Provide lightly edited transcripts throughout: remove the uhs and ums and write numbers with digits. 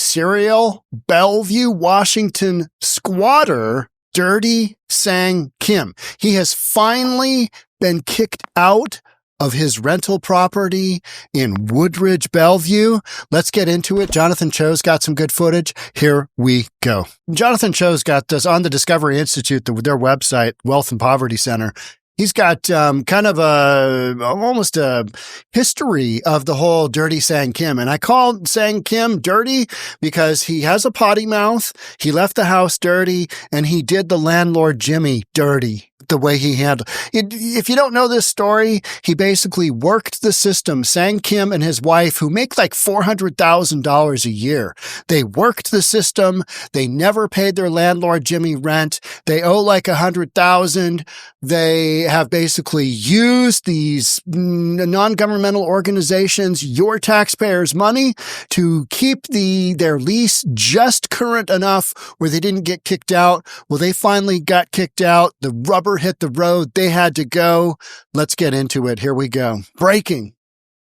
serial Bellevue, Washington squatter, Dirty Sang Kim. He has finally been kicked out of his rental property in Woodridge, Bellevue. Let's get into it. Jonathan Cho's got some good footage. Here we go. Jonathan Cho's got this on the Discovery Institute, their website, Wealth and Poverty Center. He's got kind of almost a history of the whole Dirty Sang Kim. And I call Sang Kim dirty because he has a potty mouth, he left the house dirty, and he did the landlord Jimmy dirty. The way he handled it. If you don't know this story, he basically worked the system. Sang Kim and his wife, who make like $400,000 a year, they worked the system. They never paid their landlord Jimmy rent. They owe like $100,000. They have basically used these non-governmental organizations, your taxpayers' money, to keep their lease just current enough where they didn't get kicked out. Well, they finally got kicked out. The rubber hit the road. They had to go. Let's get into it. Here we go. Breaking.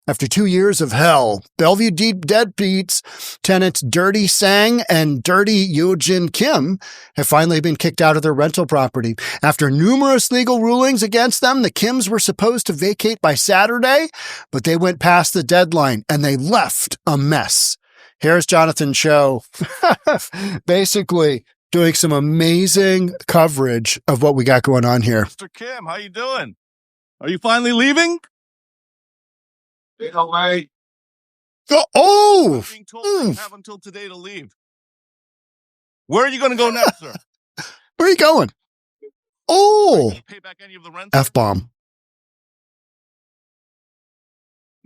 After 2 years of hell, Bellevue deadbeats tenants Dirty Sang and Dirty Eugene Kim have finally been kicked out of their rental property. After numerous legal rulings against them, the Kims were supposed to vacate by Saturday, but they went past the deadline and they left a mess. Here's Jonathan Cho. Basically, doing some amazing coverage of what we got going on here. Mr. Kim, how you doing? Are you finally leaving? Oh! I'm being told you have until today to leave. Where are you going to go next, sir? Where are you going? Oh! Pay back any of the rent? F-bomb.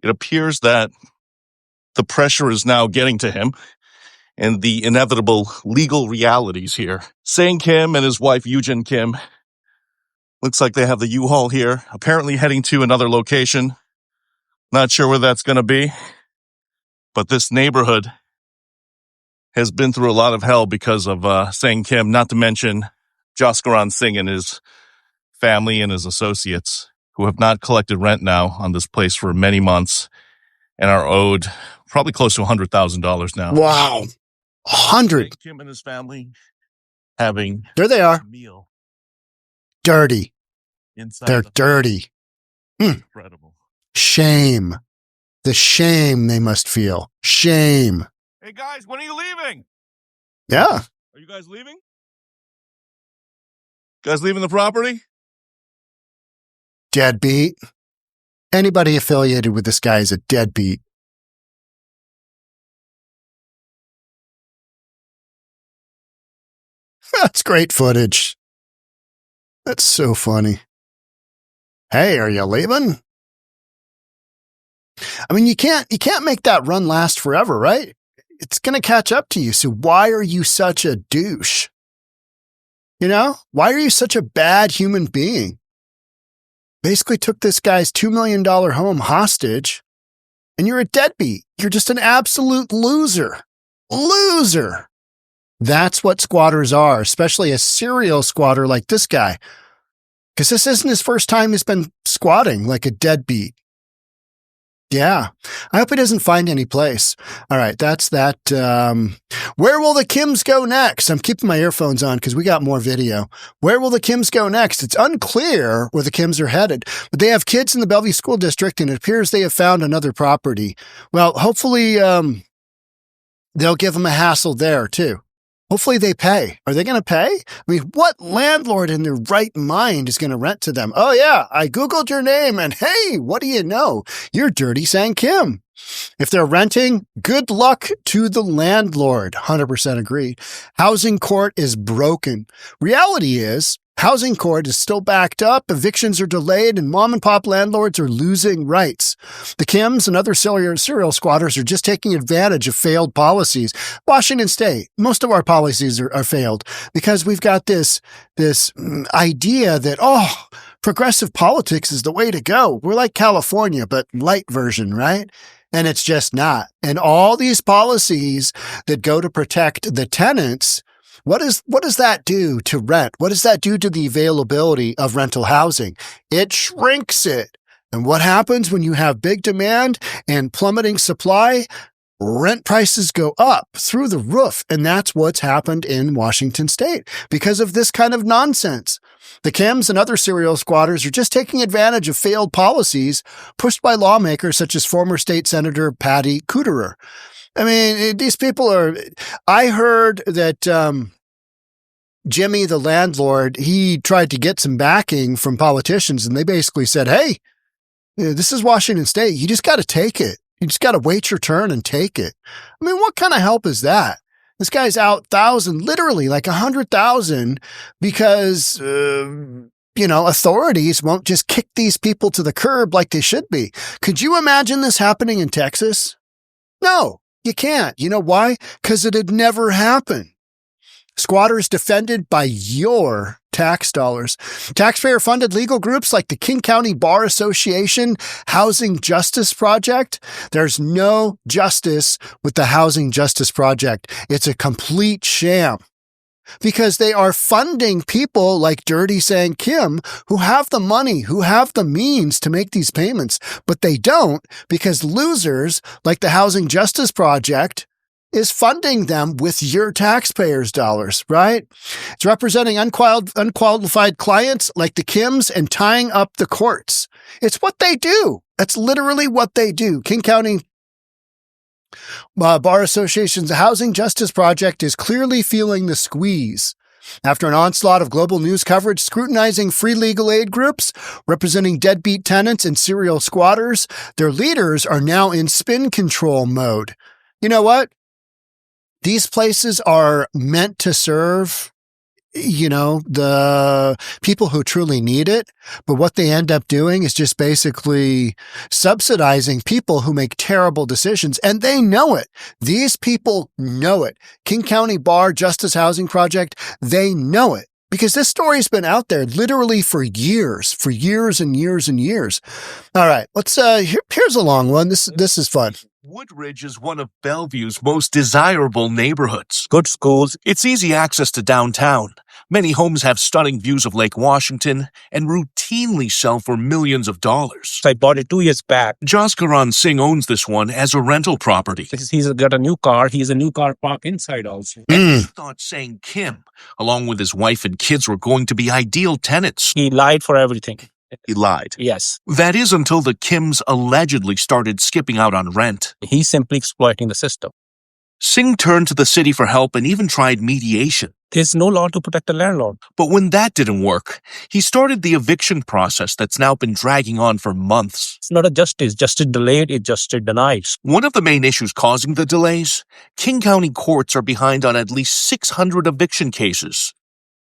It appears that the pressure is now getting to him, and the inevitable legal realities here. Sang Kim and his wife, Eugene Kim, looks like they have the U-Haul here, apparently heading to another location. Not sure where that's going to be, but this neighborhood has been through a lot of hell because of Sang Kim, not to mention Jaskaran Singh and his family and his associates, who have not collected rent now on this place for many months and are owed probably close to $100,000 now. Wow. 100. Kim and his family having there they are. A meal dirty. They're dirty. Incredible. Shame. The shame they must feel. Shame. Hey guys, when are you leaving? Yeah. Are you guys leaving? Guys leaving the property? Deadbeat. Anybody affiliated with this guy is a deadbeat. That's great footage. That's so funny. Hey, are you leaving? I mean, you can't make that run last forever, right? It's going to catch up to you. So why are you such a douche? You know, why are you such a bad human being? Basically took this guy's $2 million home hostage, and you're a deadbeat. You're just an absolute loser. Loser. That's what squatters are, especially a serial squatter like this guy. Because this isn't his first time he's been squatting like a deadbeat. Yeah. I hope he doesn't find any place. All right. That's that. Where will the Kims go next? I'm keeping my earphones on because we got more video. Where will the Kims go next? It's unclear where the Kims are headed, but they have kids in the Bellevue School District and it appears they have found another property. Well, hopefully, they'll give them a hassle there too. Hopefully they pay. Are they going to pay? I mean, what landlord in their right mind is going to rent to them? Oh yeah, I Googled your name and hey, what do you know? You're Dirty Sang Kim. If they're renting, good luck to the landlord. 100% agree. Housing court is broken. Reality is, housing court is still backed up, evictions are delayed, and mom and pop landlords are losing rights. The Kims and other serial squatters are just taking advantage of failed policies. Washington State, most of our policies are failed because we've got this idea that, progressive politics is the way to go. We're like California, but light version, right? And it's just not. And all these policies that go to protect the tenants, what does that do to rent? What does that do to the availability of rental housing? It shrinks it. And what happens when you have big demand and plummeting supply? rent prices go up through the roof. And that's what's happened in Washington state because of this kind of nonsense. The Kims and other serial squatters are just taking advantage of failed policies pushed by lawmakers such as former state senator Patty Kuderer. I mean, these people are, I heard that, Jimmy, the landlord, he tried to get some backing from politicians and they basically said, hey, this is Washington state. You just got to take it. You just got to wait your turn and take it. I mean, what kind of help is that? This guy's out literally like 100,000 because, authorities won't just kick these people to the curb like they should be. Could you imagine this happening in Texas? No, you can't. You know why? Because it'd never happen. Squatters defended by your tax dollars. Taxpayer-funded legal groups like the King County Bar Association, Housing Justice Project. There's no justice with the Housing Justice Project. It's a complete sham because they are funding people like Dirty Sang Kim who have the money, who have the means to make these payments, but they don't because losers like the Housing Justice Project is funding them with your taxpayers' dollars, right? It's representing unqualified clients like the Kims and tying up the courts. It's what they do. That's literally what they do. King County Bar Association's Housing Justice Project is clearly feeling the squeeze. After an onslaught of global news coverage scrutinizing free legal aid groups representing deadbeat tenants and serial squatters, their leaders are now in spin control mode. You know what? These places are meant to serve, the people who truly need it. But what they end up doing is just basically subsidizing people who make terrible decisions. And they know it. These people know it. King County Bar Justice Housing Project, they know it. Because this story's been out there literally for years and years and years. All right, here's a long one. This is fun. Woodridge is one of Bellevue's most desirable neighborhoods. Good schools. It's easy access to downtown. Many homes have stunning views of Lake Washington and routinely sell for millions of dollars. I bought it 2 years back. Jaskaran Singh owns this one as a rental property. He's got a new car. He has a new car parked inside also. And he thought Sang Kim, along with his wife and kids, were going to be ideal tenants. He lied for everything. He lied. Yes. That is until the Kims allegedly started skipping out on rent. He's simply exploiting the system. Singh turned to the city for help and even tried mediation. There's no law to protect the landlord. But when that didn't work, he started the eviction process that's now been dragging on for months. It's not a justice. Justice delayed, it's justice denied. One of the main issues causing the delays, King County courts are behind on at least 600 eviction cases.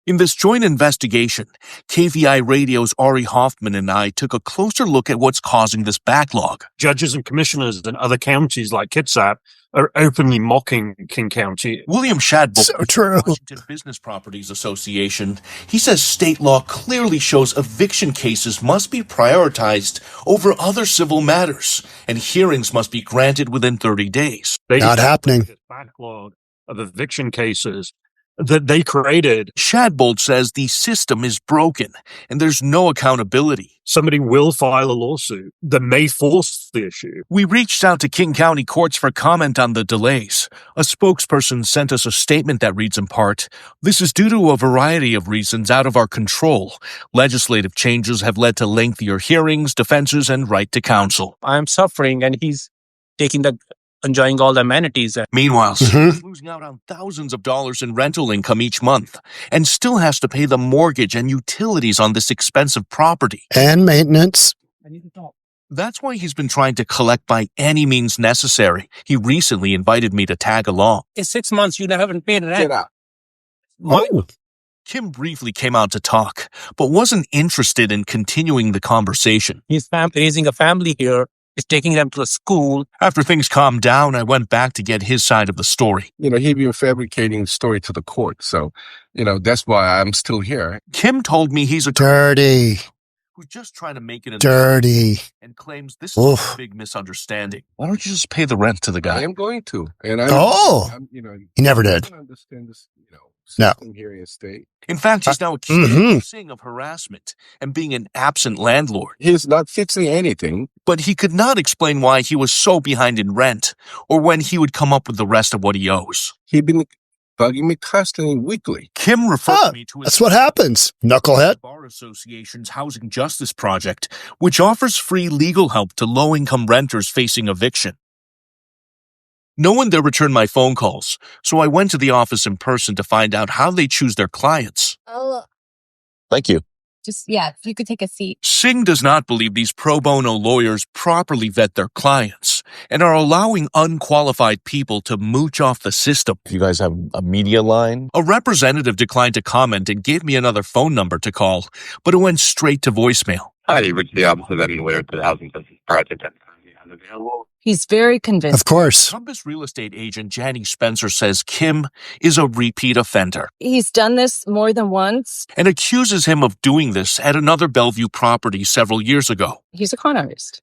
In this joint investigation, KVI Radio's Ari Hoffman and I took a closer look at what's causing this backlog. Judges and commissioners in other counties like Kitsap are openly mocking King County. William Shadbolt, So true. Washington Business Properties Association, he says state law clearly shows eviction cases must be prioritized over other civil matters, and hearings must be granted within 30 days. Not happening. Backlog of eviction cases that they created. Shadbolt says the system is broken and there's no accountability. Somebody will file a lawsuit that may force the issue. We reached out to King County courts for comment on the delays. A spokesperson sent us a statement that reads in part, "This is due to a variety of reasons out of our control. Legislative changes have led to lengthier hearings, defenses, and right to counsel." I'm suffering and he's enjoying all the amenities. Meanwhile, he's losing out on thousands of dollars in rental income each month and still has to pay the mortgage and utilities on this expensive property. And maintenance. I need to talk. That's why he's been trying to collect by any means necessary. He recently invited me to tag along. In 6 months, you haven't paid rent. Oh. Kim briefly came out to talk, but wasn't interested in continuing the conversation. He's raising a family here. He's taking them to a school. After things calmed down, I went back to get his side of the story. He'd been fabricating the story to the court. So, that's why I'm still here. Kim told me he's a Dirty. who's just trying to make it in Dirty. and claims this is Oof. a big misunderstanding. Why don't you just pay the rent to the I guy? am going to. And Oh. He never did. I don't understand this, No. system here in the state. In fact, he's now accusing Mhm. Singh of harassment and being an absent landlord. He's not fixing anything. But he could not explain why he was so behind in rent or when he would come up with the rest of what he owes. He's been bugging me constantly, weekly. Kim referred Huh, me to his that's what happens, knucklehead. Bar Association's Housing Justice Project, which offers free legal help to low-income renters facing eviction. No one there returned my phone calls, so I went to the office in person to find out how they choose their clients. Oh, Thank you. if you could take a seat. Singh does not believe these pro bono lawyers properly vet their clients and are allowing unqualified people to mooch off the system. You guys have a media line? A representative declined to comment and gave me another phone number to call, but it went straight to voicemail. Hi, you reached the office of any lawyer to the Housing Justice Project that's currently unavailable. He's very convinced. Of course. Compass real estate agent Janie Spencer says Kim is a repeat offender He's done this more than once. and accuses him of doing this at another Bellevue property several years ago. He's a con artist.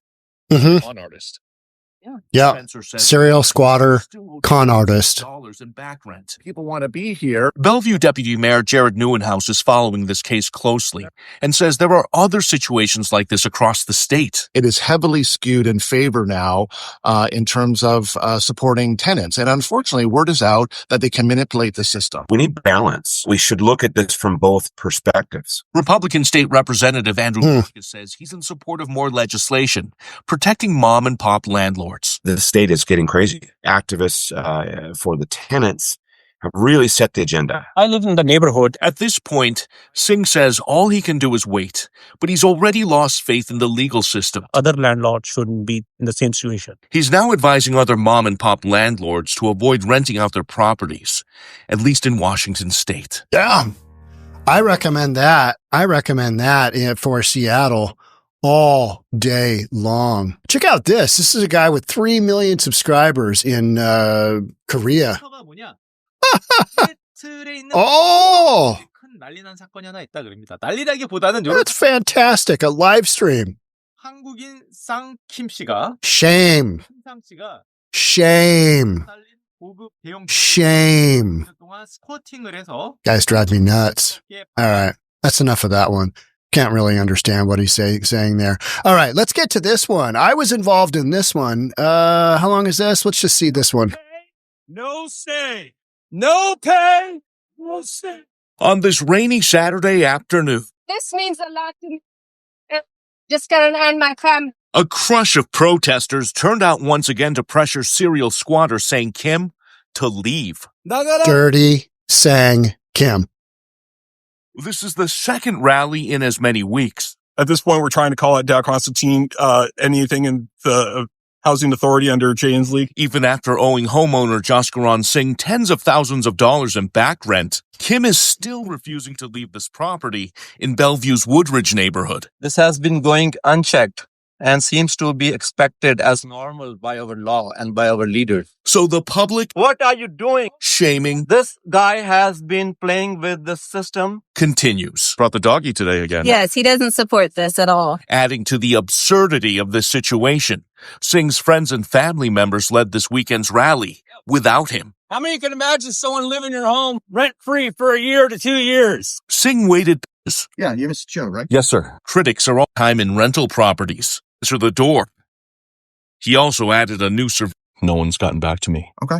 Mm-hmm. Con artist. Yeah. Spencer says Serial squatter, still owes con artist. dollars in back rent. People want to be here. Bellevue Deputy Mayor Jared Neuenhouse is following this case closely and says there are other situations like this across the state. It is heavily skewed in favor now in terms of supporting tenants. And unfortunately, word is out that they can manipulate the system. We need balance. We should look at this from both perspectives. Republican State Representative Andrew Marcus says he's in support of more legislation protecting mom and pop landlords. The state is getting crazy. Activists for the tenants have really set the agenda. I live in the neighborhood. At this point, Singh says all he can do is wait, but he's already lost faith in the legal system. Other landlords shouldn't be in the same situation. He's now advising other mom and pop landlords to avoid renting out their properties, at least in Washington state. Yeah. I recommend that. For Seattle all day long. Check out this. This is a guy with 3 million subscribers in Korea. Oh, 난리 난 사건이 하나 있다 그럽니다. 난리라기보다는 that's fantastic. A live stream. 한국인 쌍킴 씨가 Shame. 상 씨가 Shame. 달린 고급 대형 Shame. 동안 스쿼팅을 해서 Guys drive me nuts. All right. That's enough of that one. Can't really understand what he's saying there. All right. Let's get to this one. I was involved in this one. How long is this? Let's just see this one. No say, no pay, no say. On this rainy Saturday afternoon, This means a lot to me. Just gonna end my family. a crush of protesters turned out once again to pressure serial squatter Sang Kim to leave. Dirty Sang Kim. This is the second rally in as many weeks. At this point, we're trying to call out Dow Constantine, anything in the housing authority under Jane's League. Even after owing homeowner Jaskaran Singh tens of thousands of dollars in back rent, Kim is still refusing to leave this property in Bellevue's Woodridge neighborhood. This has been going unchecked and seems to be expected as normal by our law and by our leaders. So the public, What are you doing? shaming, This guy has been playing with the system. continues. Brought the doggy today again. Yes, he doesn't support this at all. Adding to the absurdity of this situation, Singh's friends and family members led this weekend's rally without him. How many can imagine someone living in your home rent-free for a year to 2 years? Singh waited. Yeah, you Mr. Joe, right? Yes, sir. Critics are all time in rental properties. Through the door. He also added a new No one's gotten back to me. Okay.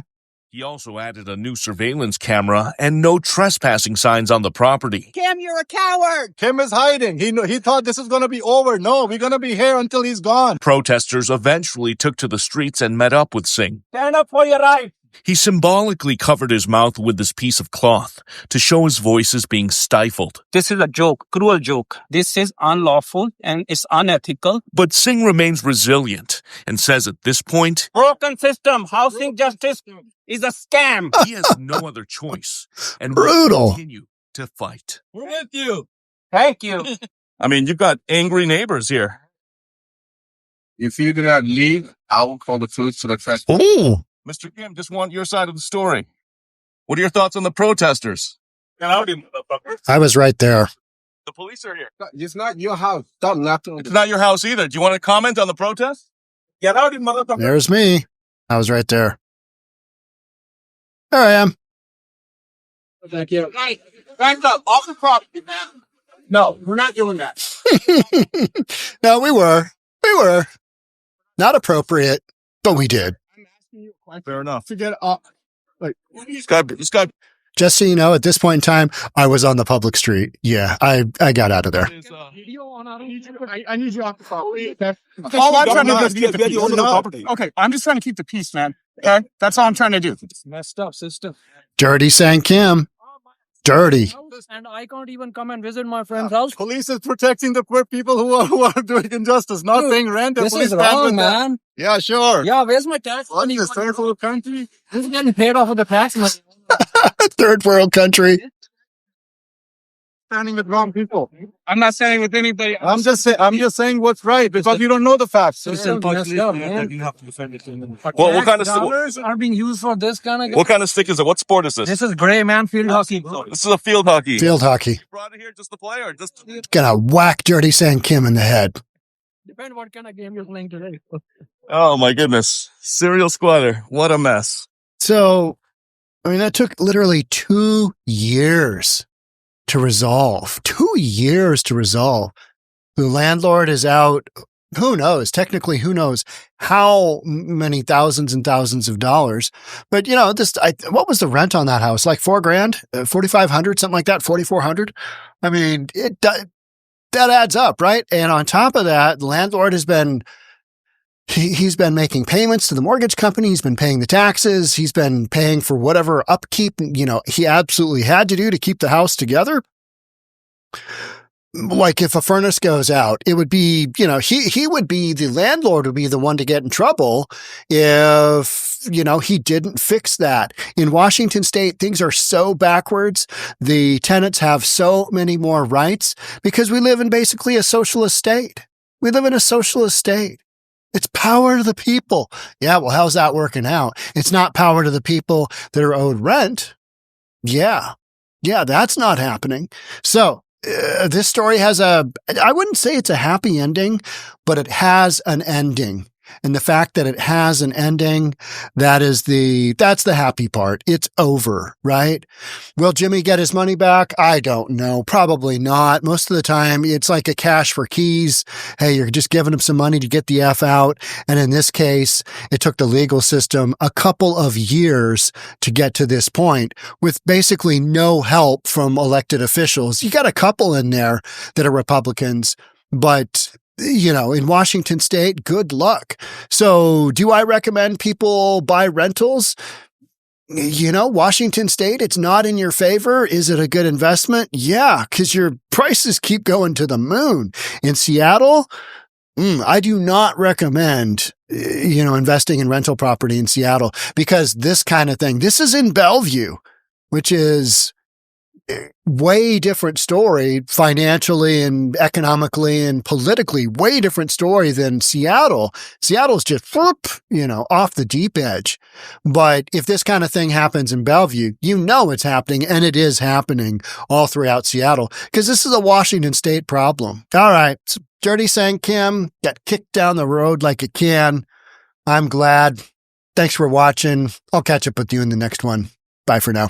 He also added a new surveillance camera and no trespassing signs on the property. Kim, you're a coward! Kim is hiding. He thought this is going to be over. No, we're going to be here until he's gone. Protesters eventually took to the streets and met up with Singh. Stand up for your right! He symbolically covered his mouth with this piece of cloth to show his voice is being stifled. This is a joke, cruel joke. This is unlawful and it's unethical. But Singh remains resilient and says at this point, Broken system, housing justice is a scam. he has no other choice and will Brutal. continue to fight. We're with you. Thank you. I mean, you've got angry neighbors here. If you do not leave, I will call the police to the fest. Ooh. Mr. Kim, just want your side of the story. What are your thoughts on the protesters? I was right there. The police are here. It's not your house. Stop knocking. It's not your house either. Do you want to comment on the protest? Get out, you motherfucker. There's me. I was right there. There I am. Thank you. Hey, back up off the property, man. No, we're not doing that. No, we were. Not appropriate, but we did. I'm asking you a question. Fair enough. To get up. This guy. Just so you know, at this point in time, I was on the public street. Yeah, I got out of there. I need you off the property. All I'm trying to do is keep the peace. Okay, I'm just trying to keep the peace, man. Okay, that's all I'm trying to do. It's messed up system. Dirty San Kim. Dirty. And I can't even come and visit my friend's house. Police is protecting the poor people who are doing injustice, not Dude, paying rent. This is wrong, man. Yeah, sure. Yeah, where's my tax What money? is this third world country? This is getting paid off of the tax money. Third world country. Standing with wrong people. I'm not standing with anybody. I'm just saying what's right because you don't know the facts. This is messed up, man. Well, what kind of Dollars are being used for this kind of. what kind of stick is it? What sport is this? This is gray, man. Field hockey. This is a field hockey. Field hockey. You brought it here just to play or just? Gonna whack Dirty San Kim in the head. Depends what kind of game you're playing today. Oh my goodness. Serial squatter. What a mess. So, I mean, that took literally 2 years to resolve. 2 years to resolve. The landlord is out. Who knows? Technically, who knows how many thousands and thousands of dollars. But, you know, what was the rent on that house? Like $4,000, 4,500, something like that, 4,400. I mean, that adds up, right? And on top of that, the landlord has been, he's been making payments to the mortgage company. He's been paying the taxes. He's been paying for whatever upkeep, you know, he absolutely had to do to keep the house together. Like if a furnace goes out, it would be, you know, he would be, the landlord would be the one to get in trouble if, you know, he didn't fix that. In Washington state, things are so backwards. The tenants have so many more rights because we live in basically a socialist state. We live in a socialist state. It's power to the people. Yeah, well, how's that working out? It's not power to the people that are owed rent. Yeah, that's not happening. So this story has I wouldn't say it's a happy ending, but it has an ending. And the fact that it has an ending, that's the happy part. It's over, right? Will Jimmy get his money back? I don't know. Probably not. Most of the time, it's like a cash for keys. Hey, you're just giving him some money to get the F out. And in this case, it took the legal system a couple of years to get to this point with basically no help from elected officials. You got a couple in there that are Republicans, but you know, in Washington state, good luck. So do I recommend people buy rentals? You know, Washington state, it's not in your favor. Is it a good investment? Yeah, because your prices keep going to the moon. In Seattle, I do not recommend, you know, investing in rental property in Seattle because this kind of thing, this is in Bellevue, which is way different story financially and economically and politically, way different story than Seattle. Seattle's just, you know, off the deep edge. But if this kind of thing happens in Bellevue, you know it's happening, and it is happening all throughout Seattle because this is a Washington state problem. All right. So Dirty San Kim got kicked down the road like it can. I'm glad. Thanks for watching. I'll catch up with you in the next one. Bye for now.